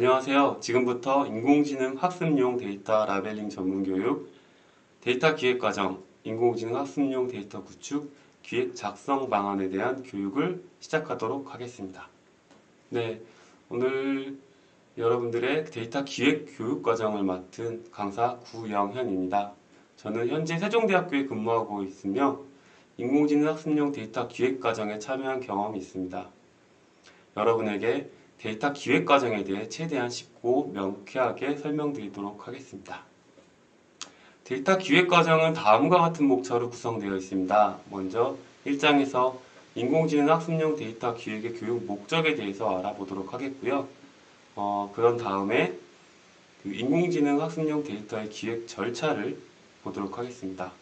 안녕하세요. 지금부터 인공지능 학습용 데이터 라벨링 전문 교육, 데이터 기획과정, 인공지능 학습용 데이터 구축, 기획 작성 방안에 대한 교육을 시작하도록 하겠습니다. 네, 오늘 여러분들의 데이터 기획 교육 과정을 맡은 강사 구영현입니다. 저는 현재 세종대학교에 근무하고 있으며 인공지능 학습용 데이터 기획 과정에 참여한 경험이 있습니다. 여러분에게 데이터 기획 과정에 대해 최대한 쉽고 명쾌하게 설명드리도록 하겠습니다. 데이터 기획 과정은 다음과 같은 목차로 구성되어 있습니다. 먼저 1장에서 인공지능 학습용 데이터 기획의 교육 목적에 대해서 알아보도록 하겠고요. 그런 다음에 인공지능 학습용 데이터의 기획 절차를 보도록 하겠습니다.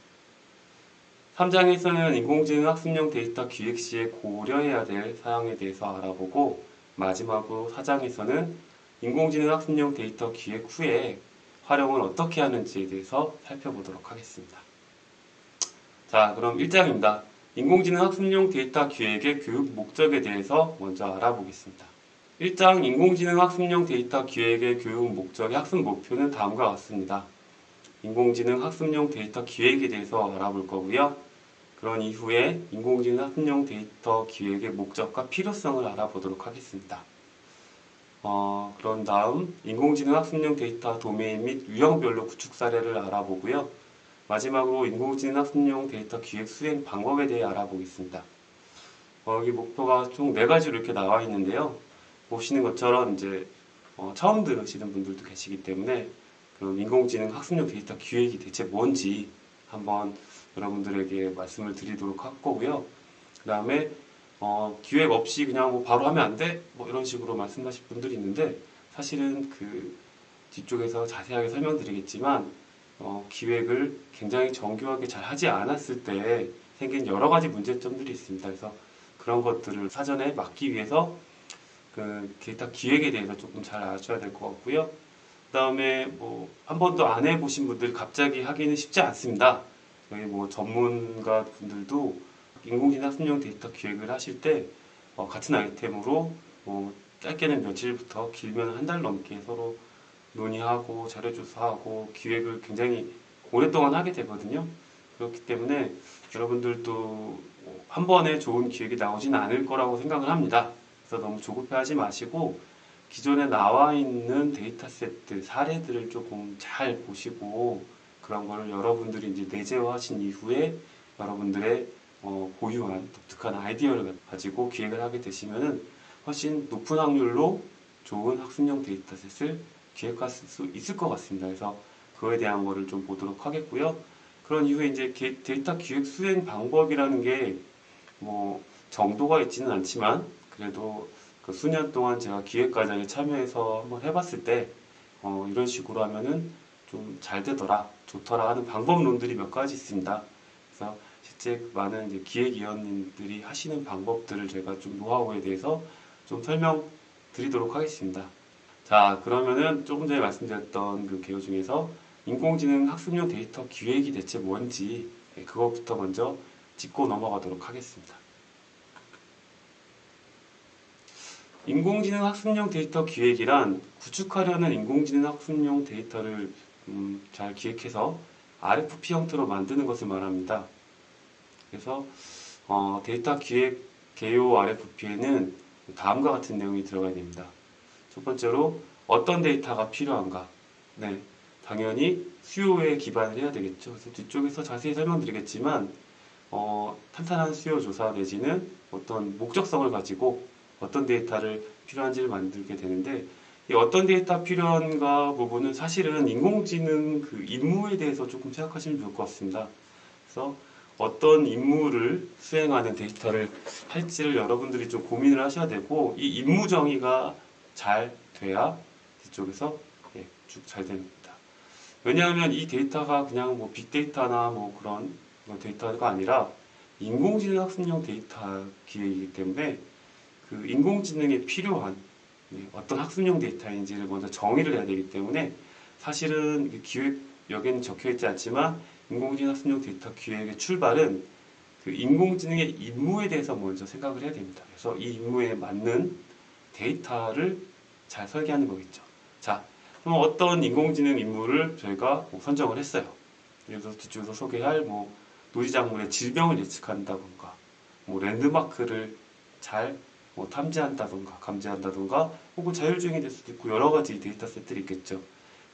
3장에서는 인공지능 학습용 데이터 기획 시에 고려해야 될 사항에 대해서 알아보고 마지막으로 4장에서는 인공지능 학습용 데이터 기획 후에 활용을 어떻게 하는지에 대해서 살펴보도록 하겠습니다. 자, 그럼 1장입니다. 인공지능 학습용 데이터 기획의 교육 목적에 대해서 먼저 알아보겠습니다. 1장 인공지능 학습용 데이터 기획의 교육 목적의 학습 목표는 다음과 같습니다. 인공지능 학습용 데이터 기획에 대해서 알아볼 거고요. 그런 이후에 인공지능 학습용 데이터 기획의 목적과 필요성을 알아보도록 하겠습니다. 그런 다음 인공지능 학습용 데이터 도메인 및 유형별로 구축 사례를 알아보고요. 마지막으로 인공지능 학습용 데이터 기획 수행 방법에 대해 알아보겠습니다. 여기 목표가 총 4가지로 이렇게 나와 있는데요. 보시는 것처럼 이제 처음 들으시는 분들도 계시기 때문에 그럼 인공지능 학습용 데이터 기획이 대체 뭔지 한번 여러분들에게 말씀을 드리도록 할 거고요. 그 다음에 기획 없이 그냥 뭐 바로 하면 안 돼? 뭐 이런 식으로 말씀하실 분들이 있는데 사실은 그 뒤쪽에서 자세하게 설명드리겠지만 기획을 굉장히 정교하게 잘 하지 않았을 때 생긴 여러 가지 문제점들이 있습니다. 그래서 그런 것들을 사전에 막기 위해서 그 데이터 기획에 대해서 조금 잘 아셔야 될 것 같고요. 그 다음에 뭐 한 번도 안 해보신 분들 갑자기 하기는 쉽지 않습니다. 저희 뭐 전문가 분들도 인공지능 학습용 데이터 기획을 하실 때 같은 아이템으로 짧게는 며칠부터 길면 한 달 넘게 서로 논의하고 자료조사하고 기획을 굉장히 오랫동안 하게 되거든요. 그렇기 때문에 여러분들도 한 번에 좋은 기획이 나오지는 않을 거라고 생각을 합니다. 그래서 너무 조급해하지 마시고 기존에 나와 있는 데이터 세트 사례들을 조금 잘 보시고 그런 거를 여러분들이 이제 내재화하신 이후에 여러분들의 고유한 독특한 아이디어를 가지고 기획을 하게 되시면은 훨씬 높은 확률로 좋은 학습용 데이터셋을 기획할 수 있을 것 같습니다. 그래서 그거에 대한 거를 좀 보도록 하겠고요. 그런 이후에 이제 데이터 기획 수행 방법이라는 게 뭐 정도가 있지는 않지만 그래도 그 수년 동안 제가 기획 과정에 참여해서 한번 해봤을 때 이런 식으로 하면은 좀 잘 되더라, 좋더라 하는 방법론들이 몇 가지 있습니다. 그래서 실제 많은 이제 기획위원님들이 하시는 방법들을 제가 좀 노하우에 대해서 좀 설명드리도록 하겠습니다. 자, 그러면은 조금 전에 말씀드렸던 그 개요 중에서 인공지능 학습용 데이터 기획이 대체 뭔지 그것부터 먼저 짚고 넘어가도록 하겠습니다. 인공지능 학습용 데이터 기획이란 구축하려는 인공지능 학습용 데이터를 잘 기획해서 RFP 형태로 만드는 것을 말합니다. 그래서 데이터 기획 개요 RFP에는 다음과 같은 내용이 들어가야 됩니다. 첫 번째로 어떤 데이터가 필요한가? 네, 당연히 수요에 기반을 해야 되겠죠. 그래서 뒤쪽에서 자세히 설명드리겠지만 탄탄한 수요 조사 내지는 어떤 목적성을 가지고 어떤 데이터를 필요한지를 만들게 되는데 이 어떤 데이터 필요한가 부분은 사실은 인공지능 그 임무에 대해서 조금 생각하시면 좋을 것 같습니다. 그래서 어떤 임무를 수행하는 데이터를 할지를 여러분들이 좀 고민을 하셔야 되고 이 임무 정의가 잘 돼야 뒤쪽에서 쭉 잘 됩니다. 왜냐하면 이 데이터가 그냥 뭐 빅데이터나 뭐 그런 데이터가 아니라 인공지능 학습용 데이터 기획이기 때문에 그 인공지능에 필요한 어떤 학습용 데이터인지를 먼저 정의를 해야 되기 때문에 사실은 기획 여기에는 적혀 있지 않지만 인공지능 학습용 데이터 기획의 출발은 그 인공지능의 임무에 대해서 먼저 생각을 해야 됩니다. 그래서 이 임무에 맞는 데이터를 잘 설계하는 거겠죠. 자, 그럼 어떤 인공지능 인물을 저희가 뭐 선정을 했어요. 그래서 뒤쪽에서 소개할 뭐 노지작물의 질병을 예측한다던가, 뭐 랜드마크를 잘뭐 탐지한다던가, 감지한다던가, 혹은 자율주행이 될 수도 있고 여러 가지 데이터 셋들이 있겠죠.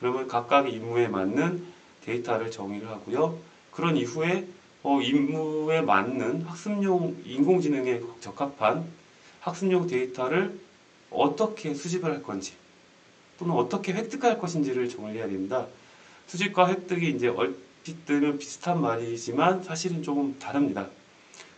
그러면 각각의 임무에 맞는 데이터를 정의를 하고요. 그런 이후에 임무에 맞는 학습용 인공지능에 적합한 학습용 데이터를 어떻게 수집을 할 건지 또는 어떻게 획득할 것인지를 정리해야 됩니다. 수집과 획득이 이제 얼핏 들으면 비슷한 말이지만 사실은 조금 다릅니다.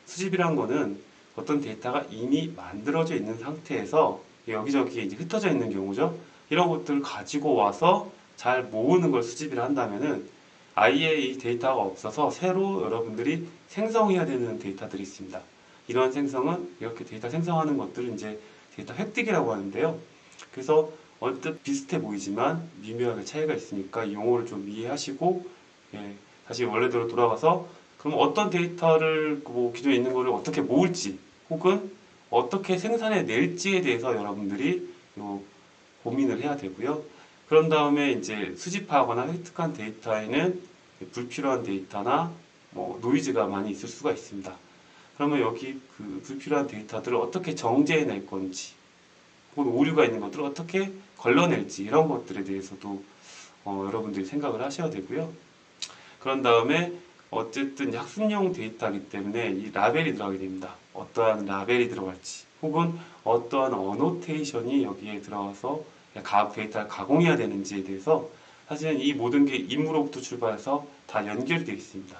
수집이란 거는 어떤 데이터가 이미 만들어져 있는 상태에서 여기저기 이제 흩어져 있는 경우죠. 이런 것들을 가지고 와서 잘 모으는 걸 수집이라 한다면은 아예 이 데이터가 없어서 새로 여러분들이 생성해야 되는 데이터들이 있습니다. 이러한 생성은 이렇게 데이터 생성하는 것들을 이제 데이터 획득이라고 하는데요. 그래서 언뜻 비슷해 보이지만 미묘하게 차이가 있으니까 이 용어를 좀 이해하시고 다시 원래대로 돌아가서 그럼 어떤 데이터를 뭐 기존에 있는 거를 어떻게 모을지 혹은 어떻게 생산해 낼지에 대해서 여러분들이 고민을 해야 되고요. 그런 다음에 이제 수집하거나 획득한 데이터에는 불필요한 데이터나 뭐 노이즈가 많이 있을 수가 있습니다. 그러면 여기 그 불필요한 데이터들을 어떻게 정제해낼 건지 혹은 오류가 있는 것들을 어떻게 걸러낼지 이런 것들에 대해서도 여러분들이 생각을 하셔야 되고요. 그런 다음에 어쨌든 학습용 데이터이기 때문에 이 라벨이 들어가게 됩니다. 어떠한 라벨이 들어갈지 혹은 어떠한 어노테이션이 여기에 들어가서 데이터를 가공해야 되는지에 대해서 사실은 이 모든 게 임무로부터 출발해서 다 연결되어 있습니다.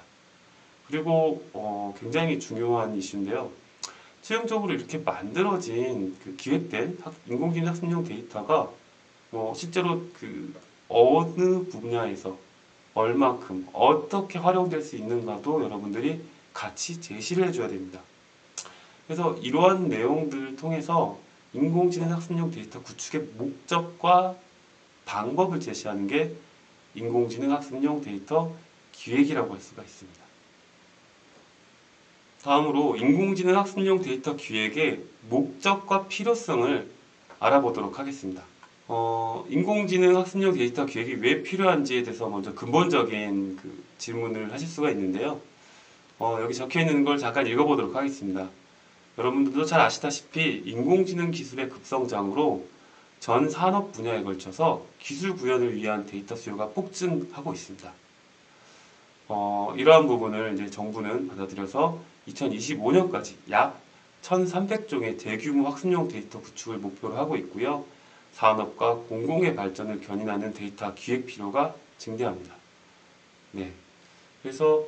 그리고 굉장히 중요한 이슈인데요. 최종적으로 이렇게 만들어진 그 기획된 인공지능 학습용 데이터가 실제로 그 어느 분야에서 얼마큼 어떻게 활용될 수 있는가도 여러분들이 같이 제시를 해줘야 됩니다. 그래서 이러한 내용들을 통해서 인공지능 학습용 데이터 구축의 목적과 방법을 제시하는 게 인공지능 학습용 데이터 기획이라고 할 수가 있습니다. 다음으로 인공지능 학습용 데이터 기획의 목적과 필요성을 알아보도록 하겠습니다. 인공지능 학습용 데이터 기획이 왜 필요한지에 대해서 먼저 근본적인 그 질문을 하실 수가 있는데요. 여기 적혀 있는 걸 잠깐 읽어보도록 하겠습니다. 여러분들도 잘 아시다시피 인공지능 기술의 급성장으로 전 산업 분야에 걸쳐서 기술 구현을 위한 데이터 수요가 폭증하고 있습니다. 이러한 부분을 이제 정부는 받아들여서 2025년까지 약 1,300종의 대규모 학습용 데이터 구축을 목표로 하고 있고요. 산업과 공공의 발전을 견인하는 데이터 기획 필요가 증대합니다. 네. 그래서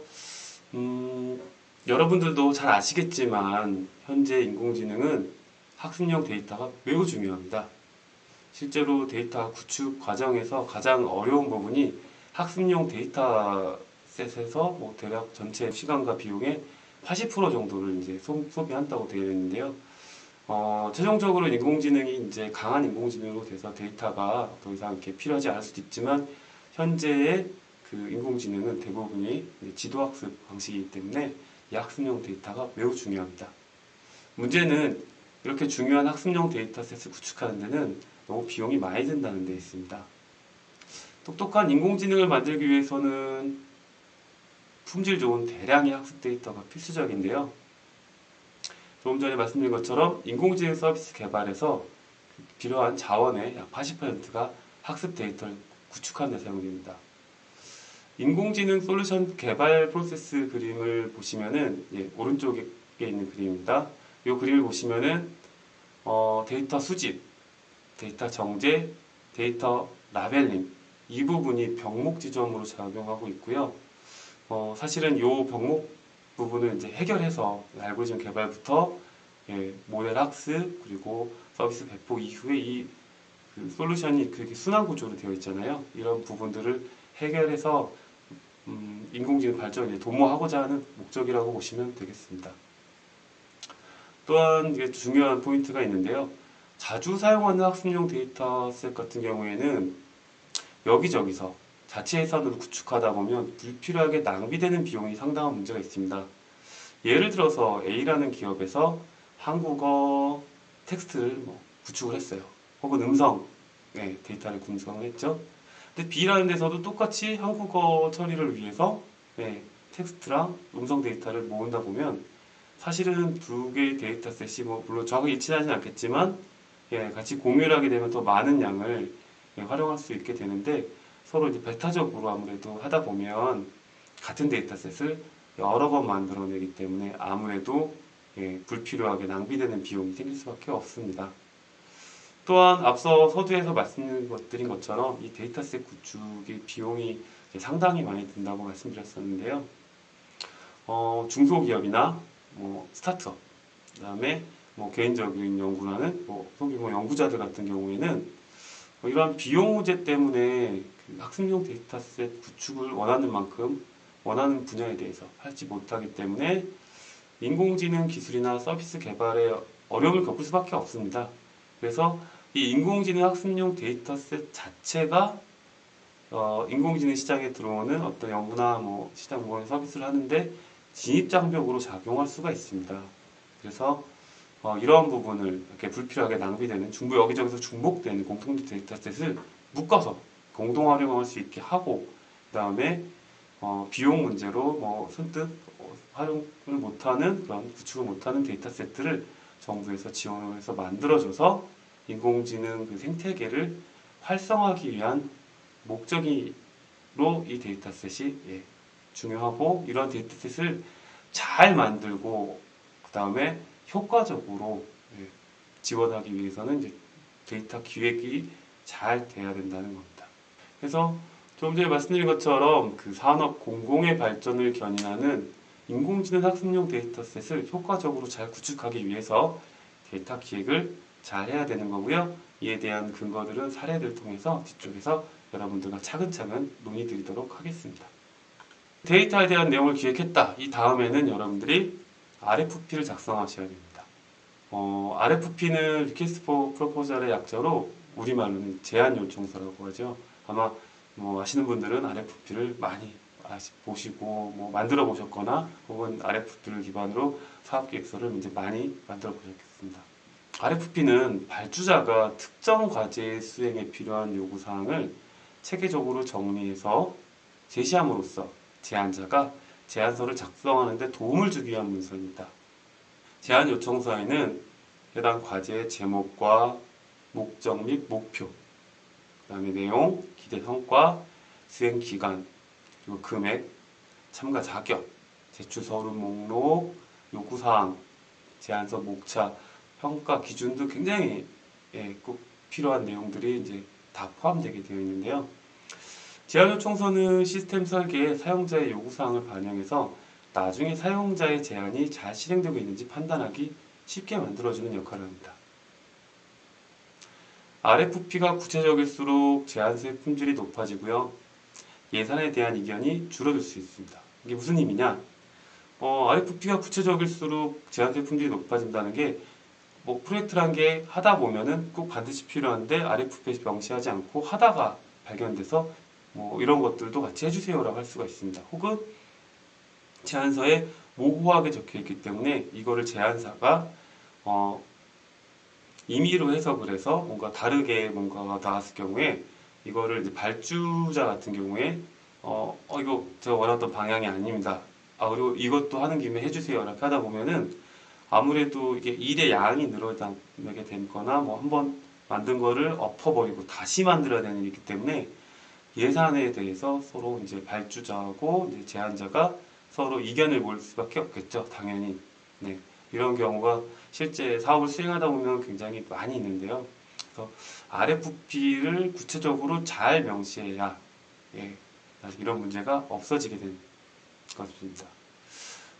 여러분들도 잘 아시겠지만 현재 인공지능은 학습용 데이터가 매우 중요합니다. 실제로 데이터 구축 과정에서 가장 어려운 부분이 학습용 데이터셋에서 대략 전체 시간과 비용의 80% 정도를 이제 소비한다고 되어 있는데요. 최종적으로 인공지능이 이제 강한 인공지능으로 돼서 데이터가 더 이상 이렇게 필요하지 않을 수도 있지만 현재의 그 인공지능은 대부분이 지도학습 방식이기 때문에 이 학습용 데이터가 매우 중요합니다. 문제는 이렇게 중요한 학습용 데이터셋을 구축하는 데는 너무 비용이 많이 든다는 데 있습니다. 똑똑한 인공지능을 만들기 위해서는 품질 좋은 대량의 학습 데이터가 필수적인데요. 조금 전에 말씀드린 것처럼 인공지능 서비스 개발에서 필요한 자원의 약 80%가 학습 데이터를 구축하는 데 사용됩니다. 인공지능 솔루션 개발 프로세스 그림을 보시면은 오른쪽에 있는 그림입니다. 이 그림을 보시면은 데이터 수집, 데이터 정제, 데이터 라벨링 이 부분이 병목 지점으로 작용하고 있고요. 사실은 이 병목 부분을 이제 해결해서 알고리즘 개발부터 모델 학습 그리고 서비스 배포 이후에 그 솔루션이 그렇게 순환 구조로 되어 있잖아요. 이런 부분들을 해결해서 인공지능 발전을 도모하고자 하는 목적이라고 보시면 되겠습니다. 또한 중요한 포인트가 있는데요. 자주 사용하는 학습용 데이터셋 같은 경우에는 여기저기서 자체 예산으로 구축하다 보면 불필요하게 낭비되는 비용이 상당한 문제가 있습니다. 예를 들어서 A라는 기업에서 한국어 텍스트를 구축을 했어요. 혹은 음성 네, 데이터를 분석을 했죠. 근데 B라는 데서도 똑같이 한국어 처리를 위해서 네, 텍스트랑 음성 데이터를 모은다 보면 사실은 두 개의 데이터셋이 뭐 물론 정확히 일치하지는 않겠지만 예, 같이 공유를 하게 되면 더 많은 양을 예, 활용할 수 있게 되는데 서로 이제 배타적으로 아무래도 하다 보면 같은 데이터셋을 여러 번 만들어내기 때문에 아무래도 예, 불필요하게 낭비되는 비용이 생길 수밖에 없습니다. 또한 앞서 서두에서 말씀드린 것처럼 이 데이터셋 구축의 비용이 상당히 많이 든다고 말씀드렸었는데요. 중소기업이나 뭐 스타트업, 그다음에 뭐 개인적인 연구라는 뭐 소규모 연구자들 같은 경우에는 뭐 이러한 비용 문제 때문에 그 학습용 데이터셋 구축을 원하는 만큼 원하는 분야에 대해서 하지 못하기 때문에 인공지능 기술이나 서비스 개발에 어려움을 겪을 수밖에 없습니다. 그래서 이 인공지능 학습용 데이터셋 자체가 인공지능 시장에 들어오는 어떤 연구나 뭐 시장 보건 서비스를 하는데 진입장벽으로 작용할 수가 있습니다. 그래서 이러한 부분을 이렇게 불필요하게 낭비되는 여기저기서 중복되는 공통 데이터셋을 묶어서 공동 활용할 수 있게 하고 그 다음에 비용 문제로 뭐 선뜻 활용을 못하는 그런 구축을 못하는 데이터셋들을 정부에서 지원을 해서 만들어줘서 인공지능 그 생태계를 활성화하기 위한 목적으로 이 데이터셋이 예, 중요하고 이런 데이터셋을 잘 만들고 그 다음에 효과적으로 예, 지원하기 위해서는 이제 데이터 기획이 잘 돼야 된다는 겁니다. 그래서 좀 전에 말씀드린 것처럼 그 산업 공공의 발전을 견인하는 인공지능 학습용 데이터셋을 효과적으로 잘 구축하기 위해서 데이터 기획을 잘 해야 되는 거고요. 이에 대한 근거들은 사례를 통해서 뒤쪽에서 여러분들과 차근차근 논의드리도록 하겠습니다. 데이터에 대한 내용을 기획했다. 이 다음에는 여러분들이 RFP를 작성하셔야 됩니다. RFP는 Request for Proposal의 약자로 우리말로는 제안 요청서라고 하죠. 아마 뭐 아시는 분들은 RFP를 많이 보시고 뭐 만들어 보셨거나 혹은 RFP를 기반으로 사업계획서를 이제 많이 만들어 보셨겠습니다. RFP는 발주자가 특정 과제 수행에 필요한 요구사항을 체계적으로 정리해서 제시함으로써 제안자가 제안서를 작성하는 데 도움을 주기 위한 문서입니다. 제안 요청서에는 해당 과제의 제목과 목적 및 목표, 그 다음에 내용, 기대 성과, 수행 기간, 그리고 금액, 참가 자격, 제출 서류 목록, 요구사항, 제안서 목차, 평가 기준 등 굉장히 꼭 필요한 내용들이 이제 다 포함되게 되어 있는데요. 제안 요청서는 시스템 설계에 사용자의 요구사항을 반영해서 나중에 사용자의 제안이 잘 실행되고 있는지 판단하기 쉽게 만들어주는 역할을 합니다. RFP가 구체적일수록 제안서의 품질이 높아지고요. 예산에 대한 이견이 줄어들 수 있습니다. 이게 무슨 의미냐? RFP가 구체적일수록 제안서의 품질이 높아진다는 게 뭐 프로젝트란 게 하다 보면은 꼭 반드시 필요한데 RFP에서 명시하지 않고 하다가 발견돼서 뭐 이런 것들도 같이 해주세요라고 할 수가 있습니다. 혹은 제안서에 모호하게 적혀 있기 때문에 이거를 제안사가 임의로 해석을 해서 뭔가 다르게 뭔가가 나왔을 경우에 이거를 이제 발주자 같은 경우에 이거 제가 원하던 방향이 아닙니다. 그리고 이것도 하는 김에 해주세요. 이렇게 하다 보면은 아무래도 이게 일의 양이 늘어나게 되거나 뭐 한번 만든 거를 엎어버리고 다시 만들어야 되는 일이기 때문에 예산에 대해서 서로 이제 발주자하고 이제 제안자가 서로 이견을 모을 수밖에 없겠죠. 당연히. 네. 이런 경우가 실제 사업을 수행하다 보면 굉장히 많이 있는데요. 그래서 RFP를 구체적으로 잘 명시해야 이런 문제가 없어지게 된 것입니다.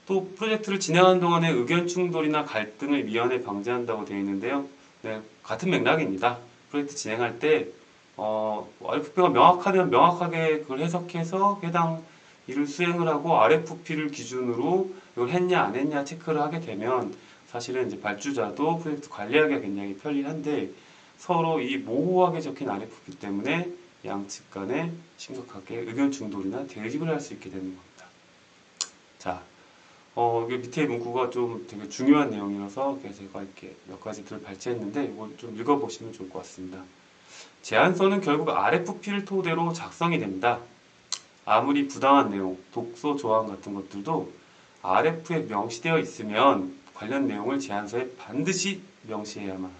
또 프로젝트를 진행하는 동안에 의견 충돌이나 갈등을 미연에 방지한다고 되어 있는데요. 네, 같은 맥락입니다. 프로젝트 진행할 때 RFP가 명확하면 명확하게 그걸 해석해서 해당 일을 수행을 하고 RFP를 기준으로 이걸 했냐 안 했냐 체크를 하게 되면 사실은 이제 발주자도 프로젝트 관리하기가 굉장히 편리한데 서로 이 모호하게 적힌 RFP 때문에 양측 간에 심각하게 의견 충돌이나 대립을 할 수 있게 되는 겁니다. 자, 이게 밑에 문구가 좀 되게 중요한 내용이라서 제가 이렇게 몇 가지들을 발췌했는데 이걸 좀 읽어보시면 좋을 것 같습니다. 제안서는 결국 RFP를 토대로 작성이 됩니다. 아무리 부당한 내용, 독소 조항 같은 것들도 RF에 명시되어 있으면 관련 내용을 제안서에 반드시 명시해야만 합니다.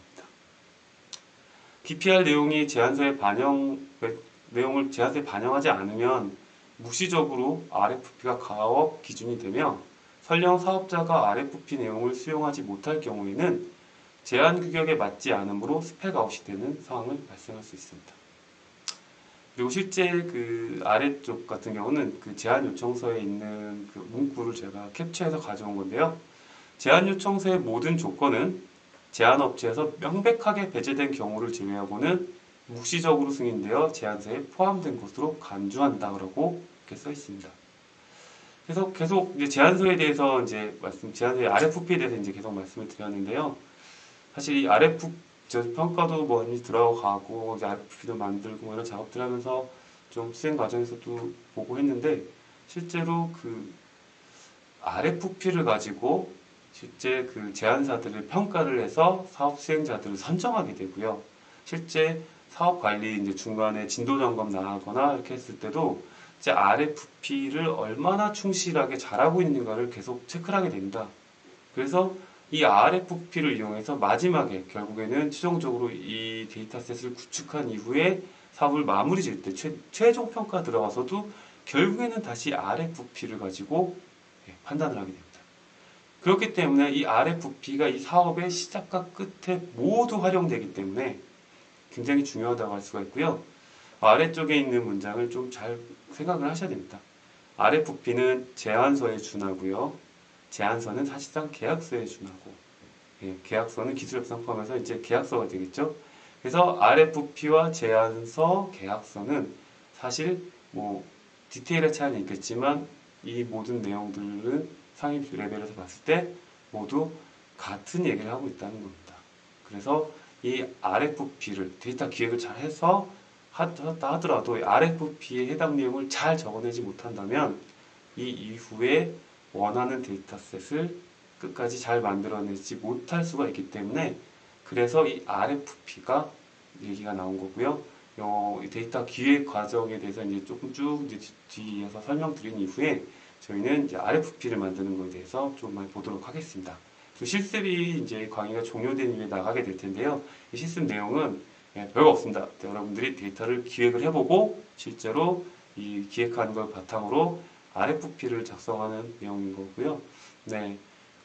PPR 내용이 내용을 제안서에 반영하지 않으면 묵시적으로 RFP가 가업 기준이 되며 설령 사업자가 RFP 내용을 수용하지 못할 경우에는 제안 규격에 맞지 않으므로 스펙 아웃이 되는 상황을 발생할 수 있습니다. 그리고 실제 그 아래쪽 같은 경우는 그 제안 요청서에 있는 그 문구를 제가 캡처해서 가져온 건데요. 제안 요청서의 모든 조건은 제안업체에서 명백하게 배제된 경우를 제외하고는 묵시적으로 승인되어 제안서에 포함된 것으로 간주한다라고 이렇게 써 있습니다. 그래서 계속 이제 제안서에 대해서 제안서의 RFP에 대해서 이제 계속 말씀을 드렸는데요. 사실 이 RF 평가도 많이 들어가고 이제 RFP도 만들고 뭐 이런 작업들 하면서 좀 수행 과정에서도 보고 했는데 실제로 그 RFP를 가지고 실제 그 제안사들을 평가를 해서 사업 수행자들을 선정하게 되고요. 실제 사업 관리 이제 중간에 진도 점검 나가거나 이렇게 했을 때도 이제 RFP를 얼마나 충실하게 잘하고 있는가를 계속 체크를 하게 됩니다. 그래서 이 RFP를 이용해서 마지막에 결국에는 최종적으로 이 데이터셋을 구축한 이후에 사업을 마무리 지을 때 최종 평가 들어가서도 결국에는 다시 RFP를 가지고 판단을 하게 됩니다. 그렇기 때문에 이 RFP가 이 사업의 시작과 끝에 모두 활용되기 때문에 굉장히 중요하다고 할 수가 있고요. 아래쪽에 있는 문장을 좀 잘 생각을 하셔야 됩니다. RFP는 제안서에 준하고요. 제안서는 사실상 계약서에 준하고, 계약서는 기술협상 포함해서 이제 계약서가 되겠죠. 그래서 RFP와 제안서, 계약서는 사실 뭐 디테일의 차이는 있겠지만 이 모든 내용들은 상위 레벨에서 봤을 때 모두 같은 얘기를 하고 있다는 겁니다. 그래서 이 RFP를 데이터 기획을 잘 해서 하더라도 RFP에 해당 내용을 잘 적어내지 못한다면 이 이후에 원하는 데이터셋을 끝까지 잘 만들어내지 못할 수가 있기 때문에 그래서 이 RFP가 얘기가 나온 거고요. 데이터 기획 과정에 대해서 이제 조금 쭉 이제 뒤에서 설명드린 이후에 저희는 이제 RFP를 만드는 것에 대해서 좀 많이 보도록 하겠습니다. 실습이 이제 강의가 종료된 이후에 나가게 될 텐데요. 이 실습 내용은 별거 없습니다. 여러분들이 데이터를 기획을 해보고 실제로 이 기획하는 걸 바탕으로 RFP를 작성하는 내용인 거고요. 네,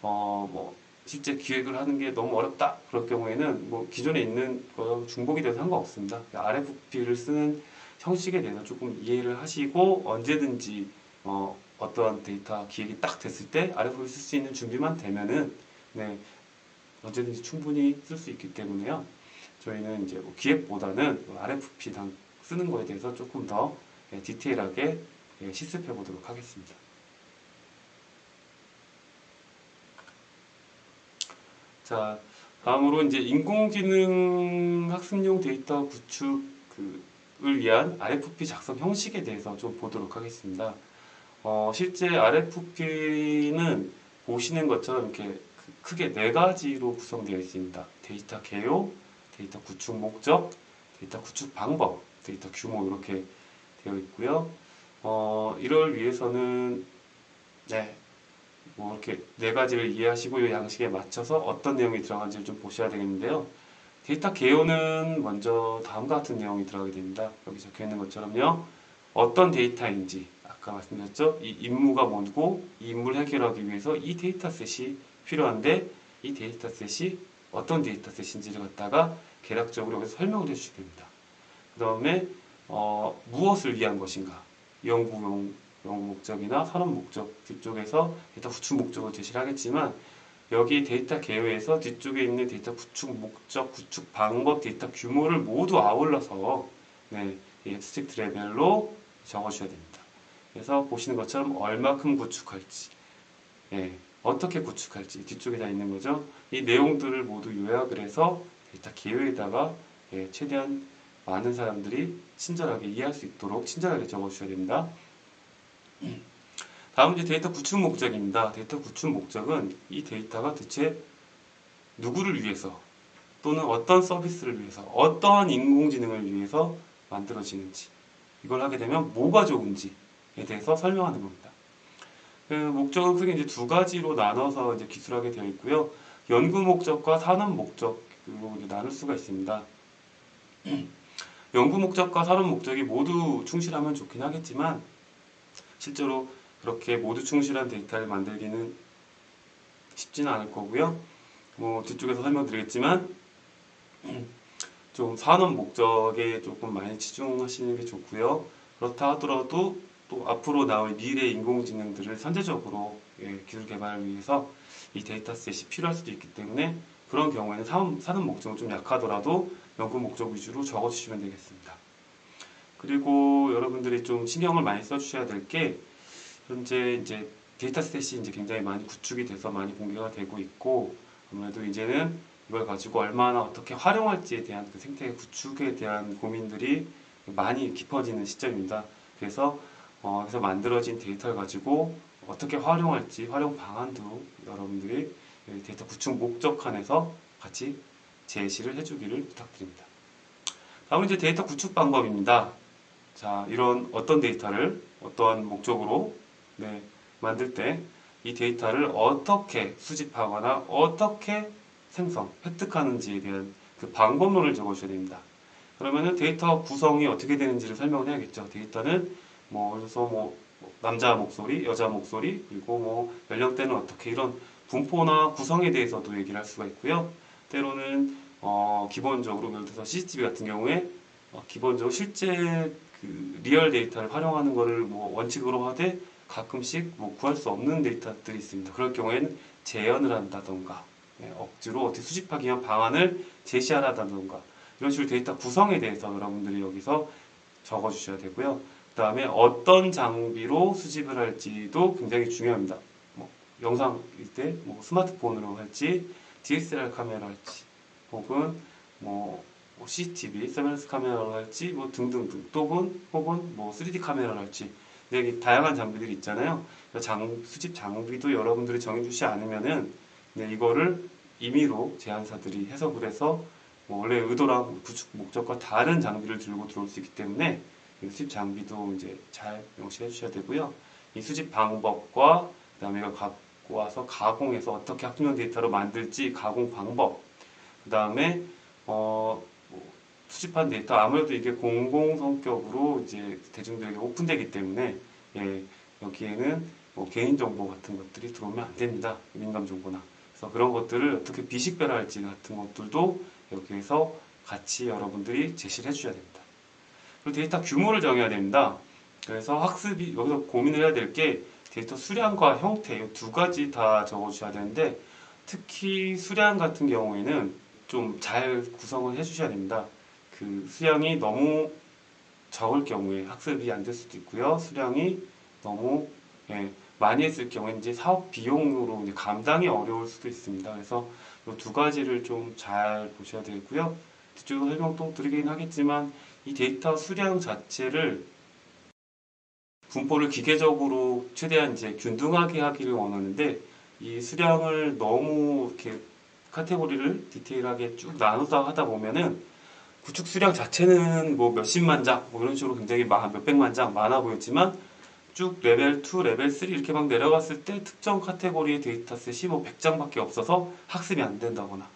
뭐 실제 기획을 하는 게 너무 어렵다 그럴 경우에는 뭐 기존에 있는 거 중복이 돼도 상관없습니다. RFP를 쓰는 형식에 대해서 조금 이해를 하시고 언제든지 어떠한 데이터 기획이 딱 됐을 때 RFP를 쓸 수 있는 준비만 되면은 네, 언제든지 충분히 쓸 수 있기 때문에요. 저희는 이제 뭐 기획보다는 RFP 쓰는 거에 대해서 조금 더 디테일하게 실습해 보도록 하겠습니다. 자, 다음으로 이제 인공지능 학습용 데이터 구축을 위한 RFP 작성 형식에 대해서 좀 보도록 하겠습니다. 실제 RFP는 보시는 것처럼 이렇게 크게 네 가지로 구성되어 있습니다. 데이터 개요, 데이터 구축 목적, 데이터 구축 방법, 데이터 규모 이렇게 되어 있고요. 이를 위해서는 뭐 이렇게 네 가지를 이해하시고 이 양식에 맞춰서 어떤 내용이 들어간지를 좀 보셔야 되겠는데요. 데이터 개요는 먼저 다음과 같은 내용이 들어가게 됩니다. 여기 적혀 있는 것처럼요. 어떤 데이터인지 아까 말씀드렸죠. 이 임무가 뭐고 이 임무를 해결하기 위해서 이 데이터셋이 필요한데 이 데이터셋이 어떤 데이터셋인지를 갖다가 개략적으로 여기서 설명을 해주시게 됩니다. 그 다음에 무엇을 위한 것인가 연구 목적이나 산업 목적 뒤쪽에서 데이터 구축 목적을 제시를 하겠지만 여기 데이터 개요에서 뒤쪽에 있는 데이터 구축 목적, 구축 방법, 데이터 규모를 모두 아울러서 스트릭트 레벨로 적어주셔야 됩니다. 그래서 보시는 것처럼 얼마큼 구축할지, 어떻게 구축할지 뒤쪽에 다 있는 거죠. 이 내용들을 모두 요약을 해서 데이터 개요에다가 최대한 많은 사람들이 친절하게 이해할 수 있도록 친절하게 적어주셔야 됩니다. 다음 이제 데이터 구축 목적입니다. 데이터 구축 목적은 이 데이터가 대체 누구를 위해서 또는 어떤 서비스를 위해서, 어떠한 인공지능을 위해서 만들어지는지, 이걸 하게 되면 뭐가 좋은지에 대해서 설명하는 겁니다. 그 목적은 크게 이제 두 가지로 나눠서 이제 기술하게 되어 있고요. 연구 목적과 산업 목적으로 이제 나눌 수가 있습니다. 연구 목적과 산업 목적이 모두 충실하면 좋긴 하겠지만 실제로 그렇게 모두 충실한 데이터를 만들기는 쉽지는 않을 거고요. 뭐 뒤쪽에서 설명드리겠지만 좀 산업 목적에 조금 많이 치중하시는 게 좋고요. 그렇다 하더라도 또 앞으로 나올 미래 인공지능들을 선제적으로 기술 개발을 위해서 이 데이터셋이 필요할 수도 있기 때문에 그런 경우에는 산업 목적은 좀 약하더라도 연구 목적 위주로 적어주시면 되겠습니다. 그리고 여러분들이 좀 신경을 많이 써주셔야 될 게 현재 이제 데이터셋이 이제 굉장히 많이 구축이 돼서 많이 공개가 되고 있고 아무래도 이제는 이걸 가지고 얼마나 어떻게 활용할지에 대한 그 생태 구축에 대한 고민들이 많이 깊어지는 시점입니다. 그래서 만들어진 데이터를 가지고 어떻게 활용할지 활용 방안도 여러분들이 데이터 구축 목적칸에서 같이 제시를 해주기를 부탁드립니다. 다음은 이제 데이터 구축 방법입니다. 자, 이런 어떤 데이터를 어떠한 목적으로 만들 때 이 데이터를 어떻게 수집하거나 어떻게 획득하는지에 대한 그 방법론을 적어주셔야 됩니다. 그러면은 데이터 구성이 어떻게 되는지를 설명을 해야겠죠. 데이터는 그래서 남자 목소리, 여자 목소리, 그리고 연령대는 어떻게 이런 분포나 구성에 대해서도 얘기를 할 수가 있고요. 때로는 기본적으로 예를 들어서 CCTV 같은 경우에 기본적으로 실제 그 리얼 데이터를 활용하는 것을 원칙으로 하되 가끔씩 구할 수 없는 데이터들이 있습니다. 그럴 경우에는 재현을 한다던가 억지로 어떻게 수집하기 위한 방안을 제시하라던가 이런 식으로 데이터 구성에 대해서 여러분들이 여기서 적어주셔야 되고요. 그 다음에 어떤 장비로 수집을 할지도 굉장히 중요합니다. 영상일 때 스마트폰으로 할지 DSLR 카메라 할지 혹은 CCTV, 서베일런스 카메라로 할지 등등등 혹은 3D 카메라로 할지 되게 다양한 장비들이 있잖아요. 수집 장비도 여러분들이 정해주지 않으면은 이거를 임의로 제안사들이 해석을 해서 원래 의도랑 구축 목적과 다른 장비를 들고 들어올 수 있기 때문에 수집 장비도 이제 잘 명시해 주셔야 되고요. 이 수집 방법과 그다음에 이걸 갖고 와서 가공해서 어떻게 학습용 데이터로 만들지 가공 방법 그다음에 수집한 데이터 아무래도 이게 공공 성격으로 이제 대중들에게 오픈되기 때문에 여기에는 개인정보 같은 것들이 들어오면 안 됩니다. 민감 정보나. 그래서 그런 것들을 어떻게 비식별할지 같은 것들도 여기에서 같이 여러분들이 제시를 해주셔야 됩니다. 그리고 데이터 규모를 정해야 됩니다. 그래서 학습이 여기서 고민을 해야 될 게 데이터 수량과 형태 이 두 가지 다 적어주셔야 되는데 특히 수량 같은 경우에는 좀 잘 구성을 해주셔야 됩니다. 그 수량이 너무 적을 경우에 학습이 안 될 수도 있고요. 수량이 너무 많이 했을 경우에 이제 사업 비용으로 이제 감당이 어려울 수도 있습니다. 그래서 이 두 가지를 좀 잘 보셔야 되고요. 뒤쪽으로 설명 또 드리긴 하겠지만 이 데이터 수량 자체를 분포를 기계적으로 최대한 이제 균등하게 하기를 원하는데 이 수량을 너무 이렇게 카테고리를 디테일하게 쭉 나눠서 하다 보면은 구축 수량 자체는 몇십만 장 이런 식으로 굉장히 몇백만 장 많아 보였지만 쭉 레벨 2, 레벨 3 이렇게 막 내려갔을 때 특정 카테고리의 데이터셋이 100장밖에 없어서 학습이 안 된다거나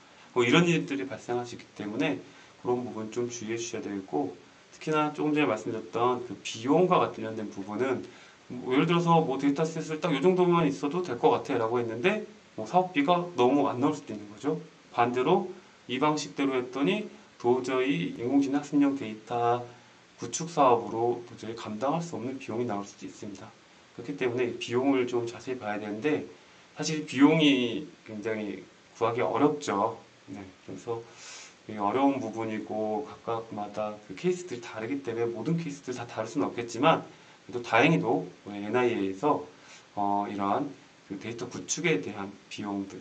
이런 일들이 발생할 수 있기 때문에 그런 부분 좀 주의해 주셔야 되고 특히나 조금 전에 말씀드렸던 그 비용과 관련된 부분은 예를 들어서 데이터셋을 딱 이 정도만 있어도 될 것 같아 라고 했는데 사업비가 너무 안 나올 수도 있는 거죠. 반대로 이 방식대로 했더니 도저히 인공지능 학습용 데이터 구축 사업으로 도저히 감당할 수 없는 비용이 나올 수도 있습니다. 그렇기 때문에 비용을 좀 자세히 봐야 되는데 사실 비용이 굉장히 구하기 어렵죠. 그래서 어려운 부분이고 각각마다 그 케이스들이 다르기 때문에 모든 케이스들 다 다를 수는 없겠지만 그래도 다행히도 NIA에서 이러한 그 데이터 구축에 대한 비용들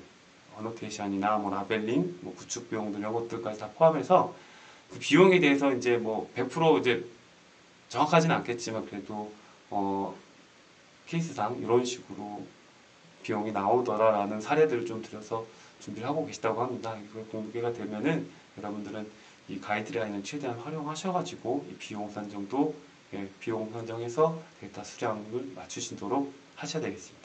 어노테이션이나 라벨링, 구축 비용들 이런 것들까지 다 포함해서 그 비용에 대해서 이제 100% 이제 정확하지는 않겠지만 그래도 케이스상 이런 식으로 비용이 나오더라라는 사례들을 좀 들어서 준비를 하고 계시다고 합니다. 이거 공개가 되면은 여러분들은 이 가이드라인을 최대한 활용하셔가지고 이 비용 산정도 비용 산정해서 데이터 수량을 맞추시도록 하셔야 되겠습니다.